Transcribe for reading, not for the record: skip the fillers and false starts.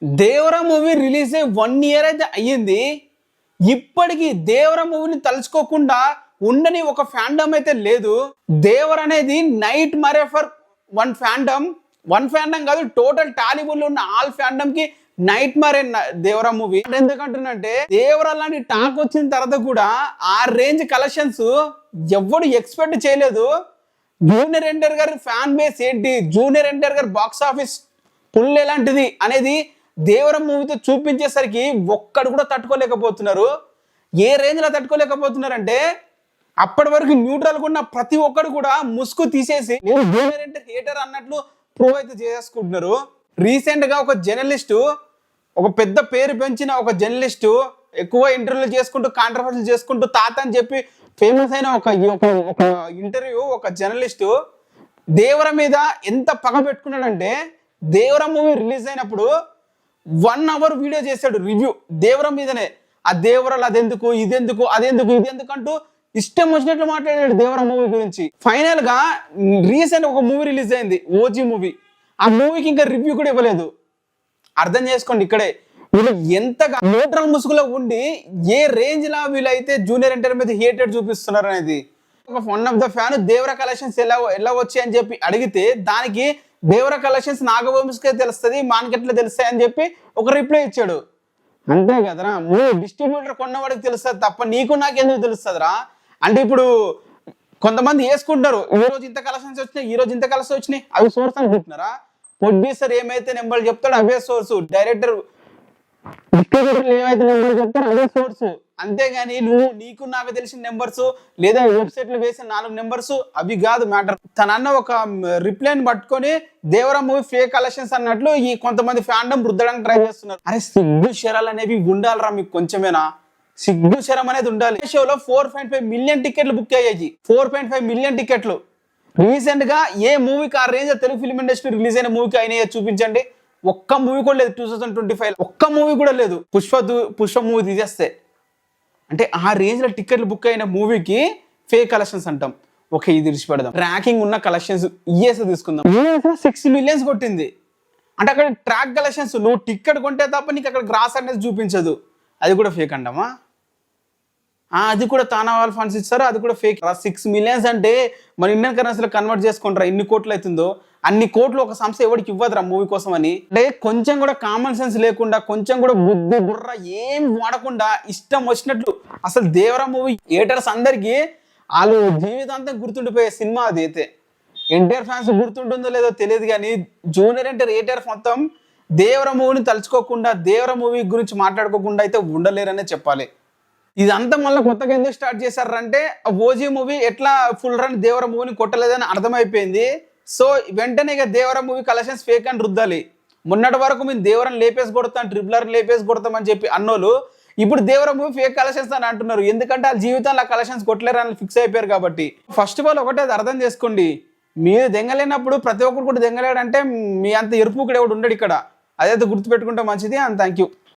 Devara movie release అయ్యి 1 year అయితే అయ్యింది. ఇప్పటికీ దేవరా మూవీని తలుచుకోకుండా ఉండని ఒక ఫ్యాండమ్ అయితే లేదు. దేవర్ అనేది నైట్ మరే ఫర్ వన్ ఫ్యాండమ్ కాదు, టోటల్ టాలీవుడ్ లో ఉన్న ఆల్ ఫ్యాండమ్ కి నైట్ మరే దేవరా మూవీ. ఎందుకంటున్నంటే దేవరా లాంటి టాక్ వచ్చిన తర్వాత కూడా ఆ రేంజ్ కలెక్షన్స్ ఎవడు ఎక్స్పెక్ట్ చేయలేదు. జూనియర్ ఎన్టీఆర్ గారి ఫ్యాన్ బేస్ ఏంటి, జూనియర్ ఎన్టీఆర్ గారి బాక్స్ ఆఫీస్ పుల్ ఎలాంటిది అనేది దేవరా మూవీతో చూపించేసరికి ఒక్కడు కూడా తట్టుకోలేకపోతున్నారు. ఏ రేంజ్ లో తట్టుకోలేకపోతున్నారంటే అప్పటి వరకు న్యూట్రల్ ఉన్న ప్రతి ఒక్కడు కూడా ముసుగు తీసేసి నేను జూనియర్ ఎన్టీఆర్ హేటర్ అన్నట్లు ప్రూవ్ అయితే చేసుకుంటున్నారు. రీసెంట్ గా ఒక జర్నలిస్టు, ఒక పెద్ద పేరు పెంచిన ఒక జర్నలిస్టు, ఎక్కువ ఇంటర్వ్యూలు చేసుకుంటూ కాంట్రవర్సీ చేసుకుంటూ తాత అని చెప్పి ఫేమస్ అయిన ఒక ఇంటర్వ్యూ, ఒక జర్నలిస్టు దేవరా మీద ఎంత పగ పెట్టుకున్నాడంటే దేవరా మూవీ రిలీజ్ అయినప్పుడు 1 hour వీడియో చేశాడు రివ్యూ దేవరా మీదనే. ఆ దేవరాలు అదెందుకు, ఇదెందుకు, ఇదెందుకు అంటూ ఇష్టం వచ్చినట్లు మాట్లాడాడు దేవరా మూవీ గురించి. ఫైనల్ గా రీసెంట్ ఒక మూవీ రిలీజ్ అయింది, ఓజీ మూవీ. ఆ మూవీకి ఇంకా రివ్యూ కూడా ఇవ్వలేదు. అర్థం చేసుకోండి ఇక్కడే వీళ్ళు ఎంతగా న్యూట్రల్ ముసుగులో ఉండి ఏ రేంజ్ లా వీళ్ళైతే జూనియర్ ఎన్టీఆర్ మీద హేటెడ్ చూపిస్తున్నారు అనేది. ఒక one of the fan Devara collections ఎలా వచ్చాయి అని చెప్పి అడిగితే దానికి దేవరా కలెక్షన్స్ నాగవంశకే తెలుస్తుంది, మార్కెట్లో తెలుస్తాయి అని చెప్పి ఒక రిప్లై ఇచ్చాడు. అంతే కదరా, మూవీ డిస్ట్రిబ్యూటర్ కొన్నవాడికి తెలుస్తుంది తప్ప నీకు నాకెందుకు తెలుస్తుందిరా. అంటే ఇప్పుడు కొంతమంది వేసుకుంటారు, ఈ రోజు ఇంత కలెక్షన్స్ వచ్చినాయి, ఈ రోజు ఇంత కలెక్షన్స్ వచ్చినాయి, అవి సోర్స్ అనుకుంటున్నారా? ప్రొడ్యూసర్ ఏమైతే నెంబర్లు చెప్తాడో అవే సోర్సు, డైరెక్టర్ డిస్ట్రిబ్యూటర్లు ఏమైతే నెంబర్లు చెప్తారో అదే సోర్సు. అంతేగాని నీకు నాకు తెలిసిన నెంబర్స్ లేదా వెబ్సైట్లు వేసిన 4 నెంబర్స్ అవి కాదు మ్యాటర్. తనన్న ఒక రిప్లైని పట్టుకొని దేవరా మూవీ ఫేక్ కలెక్షన్స్ అన్నట్లు ఈ కొంతమంది ఫ్యాండమ్ రుద్దడానికి ట్రై చేస్తున్నారు. అరే సిగ్గు శరాలు అనేవి ఉండాలరా మీకు, కొంచెమేనా సిగ్గు శరం అనేది ఉండాలి. షోలో 4.5 మిలియన్ టికెట్లు బుక్ అయ్యాయి. 4.5 మిలియన్ టికెట్లు. రీసెంట్ గా ఏ మూవీకి ఆ range Telugu film industry release అయిన మూవీకి అయినాయో చూపించండి. ఒక్క మూవీ కూడా లేదు 2025 ఒక్క మూవీ కూడా లేదు. పుష్ప మూవీ తీసేస్తే అంటే ఆ రేంజ్ లో టికెట్లు బుక్ అయిన మూవీకి ఫేక్ కలెక్షన్స్ అంటాం. ఓకే, ఇది విడిచిపెడదాం. ట్రాకింగ్ ఉన్న కలెక్షన్స్ యూఎస్ తీసుకుందాం. యూఎస్ 6 మిలియన్స్ కొట్టింది. అంటే అక్కడ ట్రాక్ కలెక్షన్స్ నువ్వు టికెట్ కొంటే తప్ప నీకు అక్కడ గ్రాస్ అనేది చూపించదు. అది కూడా ఫేక్ అంటామా? అది కూడా తానా వాళ్ళు ఫండ్స్ ఇస్తారు, అది కూడా ఫేక్. 6 మిలియన్స్ అంటే మన ఇండియన్ కరెన్సీలో కన్వర్ట్ చేసుకుంటారా ఎన్ని కోట్లు అవుతుందో అన్ని కోట్లు ఒక సంస్థ ఎవరికి ఇవ్వదురా మూవీ కోసం అని. అంటే కొంచెం కూడా కామన్ సెన్స్ లేకుండా, కొంచెం కూడా బుద్ధి బుర్ర ఏం వాడకుండా ఇష్టం వచ్చినట్లు అసలు దేవరా మూవీ థియేటర్స్ అందరికీ వాళ్ళు జీవితాంతం గుర్తుండిపోయే సినిమా అది. అయితే ఎన్టీఆర్ ఫ్యాన్స్ గుర్తుంటుందో లేదో తెలియదు కానీ జూనియర్ ఎన్టీఆర్ థియేటర్ మొత్తం దేవరా మూవీని తలుచుకోకుండా, దేవరా మూవీ గురించి మాట్లాడుకోకుండా అయితే ఉండలేరనే చెప్పాలి. ఇదంతా మళ్ళీ కొత్తగా ఎందుకు స్టార్ట్ చేశారంటే ఓజీ మూవీ ఎట్లా ఫుల్ రన్ దేవరా మూవీని కొట్టలేదని అర్థమైపోయింది. సో వెంటనే ఇక దేవరా మూవీ కలెక్షన్స్ ఫేక్ అని రుద్దాలి. మొన్నటి వరకు మేము దేవరాన్ని లేపేసి కొడతాం, ట్రిపులర్ లేపేసి కొడతామని చెప్పి అన్నోళ్ళు ఇప్పుడు దేవరా మూవీ ఫేక్ కలెక్షన్స్ అని అంటున్నారు. ఎందుకంటే వాళ్ళ జీవితంలో ఆ కలెక్షన్స్ కొట్టలేరు అని ఫిక్స్ అయిపోయారు కాబట్టి. ఫస్ట్ ఆఫ్ ఆల్ ఒకటే అర్థం చేసుకోండి, మీరు దెంగలేనప్పుడు ప్రతి ఒక్కరు కూడా దెంగలేడంటే మీ అంత ఎరుపు కూడా ఎవడు ఉండడు ఇక్కడ. అదైతే గుర్తుపెట్టుకుంటే మంచిది. And thank you.